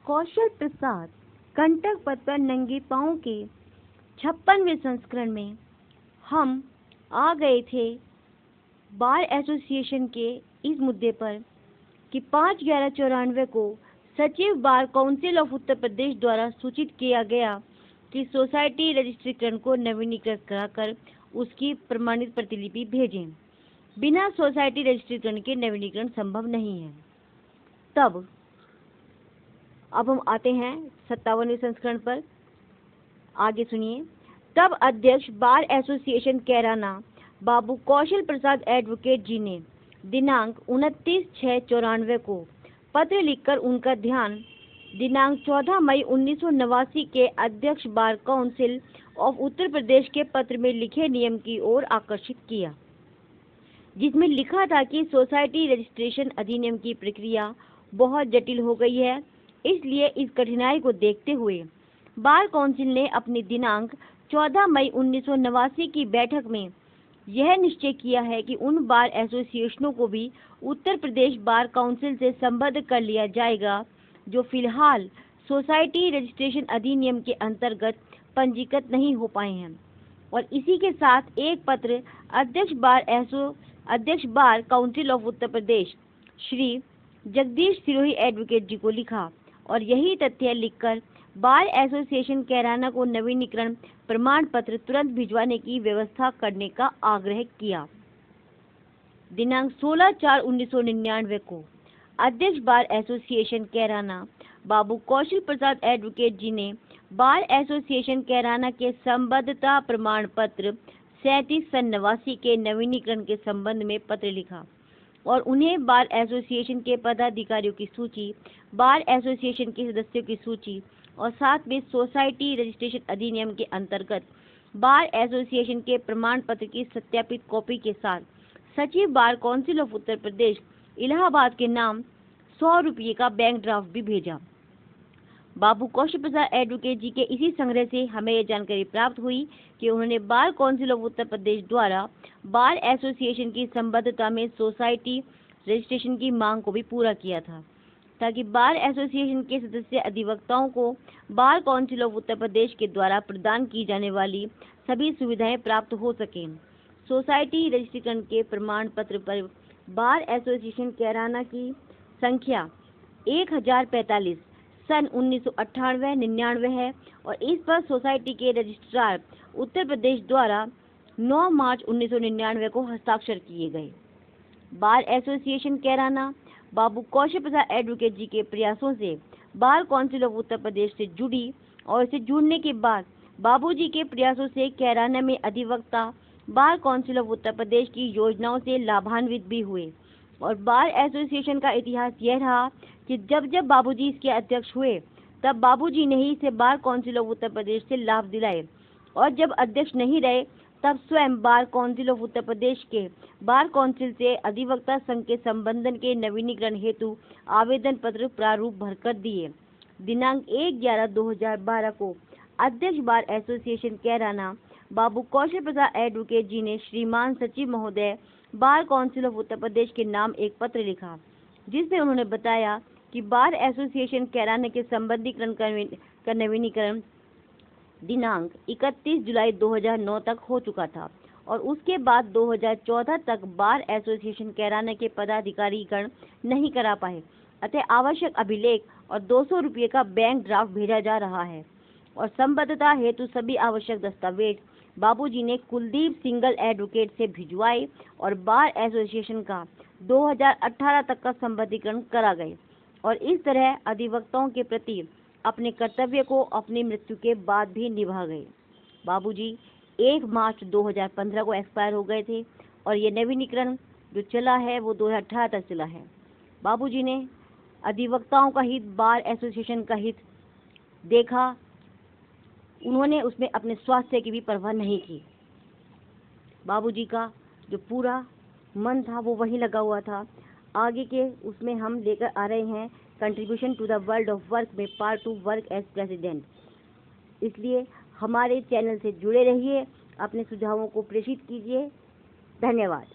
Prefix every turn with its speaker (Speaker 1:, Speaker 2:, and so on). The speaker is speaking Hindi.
Speaker 1: कौशल प्रसाद कंटक पथ पर नंगे पाँव के 56वें संस्करण में हम आ गए थे बार एसोसिएशन के इस मुद्दे पर कि 5/11/94 को सचिव बार काउंसिल ऑफ उत्तर प्रदेश द्वारा सूचित किया गया कि सोसाइटी रजिस्ट्रीकरण को नवीनीकृत कराकर उसकी प्रमाणित प्रतिलिपि भेजें। बिना सोसाइटी रजिस्ट्रीकरण के नवीनीकरण संभव नहीं है। अब हम आते हैं 57वें संस्करण पर। आगे सुनिए। तब अध्यक्ष बार एसोसिएशन कैराना बाबू कौशल प्रसाद एडवोकेट जी ने दिनांक 29/6/94 को पत्र लिखकर उनका ध्यान दिनांक 14 मई 1989 के अध्यक्ष बार काउंसिल ऑफ उत्तर प्रदेश के पत्र में लिखे नियम की ओर आकर्षित किया, जिसमें लिखा था कि सोसाइटी रजिस्ट्रेशन अधिनियम की प्रक्रिया बहुत जटिल हो गई है। इसलिए इस कठिनाई को देखते हुए बार काउंसिल ने अपनी दिनांक 14 मई 1989 की बैठक में यह निश्चय किया है कि उन बार एसोसिएशनों को भी उत्तर प्रदेश बार काउंसिल से संबद्ध कर लिया जाएगा जो फिलहाल सोसाइटी रजिस्ट्रेशन अधिनियम के अंतर्गत पंजीकृत नहीं हो पाए हैं। और इसी के साथ एक पत्र अध्यक्ष bar council of Uttar Pradesh Shri Jagdish Sirohi advocate ji को लिखा और यही तथ्य लिखकर बार एसोसिएशन कैराना को नवीनीकरण प्रमाण पत्र तुरंत भिजवाने की व्यवस्था करने का आग्रह किया। दिनांक 16/4/1999 को अध्यक्ष बार एसोसिएशन कैराना बाबू कौशल प्रसाद एडवोकेट जी ने बार एसोसिएशन कैराना के संबद्धता प्रमाण पत्र 37/89 के नवीनीकरण के संबंध में पत्र लिखा और उन्हें बार एसोसिएशन के पदाधिकारियों की सूची, बार एसोसिएशन के सदस्यों की सूची और साथ में सोसाइटी रजिस्ट्रेशन अधिनियम के अंतर्गत बार एसोसिएशन के प्रमाण पत्र की सत्यापित कॉपी के साथ सचिव बार काउंसिल ऑफ उत्तर प्रदेश इलाहाबाद के नाम 100 रुपये का बैंक ड्राफ्ट भी भेजा। बाबू कौशल प्रसाद एडवोकेट जी के इसी संग्रह से हमें यह जानकारी प्राप्त हुई कि उन्होंने बार काउंसिल ऑफ उत्तर प्रदेश द्वारा बार एसोसिएशन की संबद्धता में सोसाइटी रजिस्ट्रेशन की मांग को भी पूरा किया था, ताकि बार एसोसिएशन के सदस्य अधिवक्ताओं को बार काउंसिल ऑफ उत्तर प्रदेश के द्वारा प्रदान की जाने वाली सभी सुविधाएं प्राप्त हो सकें। सोसाइटी रजिस्ट्रेशन के प्रमाण पत्र पर बार एसोसिएशन कैराना की संख्या 1045 सन 1998-99 है और इस पर सोसाइटी के रजिस्ट्रार उत्तर प्रदेश द्वारा 9 मार्च 1999 को हस्ताक्षर किए गए। बार एसोसिएशन कैराना बाबू कौशल प्रसाद एडवोकेट जी के प्रयासों से बार काउंसिल ऑफ उत्तर प्रदेश से जुड़ी और इसे जुड़ने के बाद बाबूजी के प्रयासों से कैराना में अधिवक्ता बार काउंसिल ऑफ उत्तर प्रदेश की योजनाओं से लाभान्वित भी हुए। और बार एसोसिएशन का इतिहास यह रहा कि जब जब बाबूजी इसके अध्यक्ष हुए तब बाबूजी ने ही इसे बार काउंसिल ऑफ उत्तर प्रदेश से लाभ दिलाए और जब अध्यक्ष नहीं रहे तब स्वयं बार काउंसिल ऑफ उत्तर प्रदेश के बार काउंसिल से अधिवक्ता संघ के संबंधन के नवीनीकरण हेतु आवेदन पत्र प्रारूप भरकर दिए। दिनांक 1/11/2012 को अध्यक्ष बार एसोसिएशन कैराना बाबू कौशल प्रसाद एडवोकेट जी ने श्रीमान सचिव महोदय बार काउंसिल ऑफ उत्तर प्रदेश के नाम एक पत्र लिखा, जिसमें उन्होंने बताया कि बार एसोसिएशन कैराना के संबद्धीकरण का नवीनीकरण दिनांक 31 जुलाई 2009 तक हो चुका था और उसके बाद 2014 तक बार एसोसिएशन कैराना के पदाधिकारीगण नहीं करा पाए, अतः आवश्यक अभिलेख और 200 रुपये का बैंक ड्राफ्ट भेजा जा रहा है और संबद्धता हेतु सभी आवश्यक दस्तावेज बाबूजी ने कुलदीप सिंगल एडवोकेट से भिजवाए और बार एसोसिएशन का 2018 तक का संबद्धीकरण करा गए और इस तरह अधिवक्ताओं के प्रति अपने कर्तव्य को अपनी मृत्यु के बाद भी निभा गए। बाबूजी 1 मार्च 2015 को एक्सपायर हो गए थे और ये नवीनीकरण जो चला है वो 2018 तक चला है। बाबूजी ने अधिवक्ताओं का हित, बार एसोसिएशन का हित देखा, उन्होंने उसमें अपने स्वास्थ्य की भी परवाह नहीं की। बाबूजी का जो पूरा मन था वो वहीं लगा हुआ था। आगे के उसमें हम लेकर आ रहे हैं contribution to the world of work में पार्ट 2 वर्क एज प्रेसिडेंट। इसलिए हमारे चैनल से जुड़े रहिए, अपने सुझावों को प्रेषित कीजिए। धन्यवाद।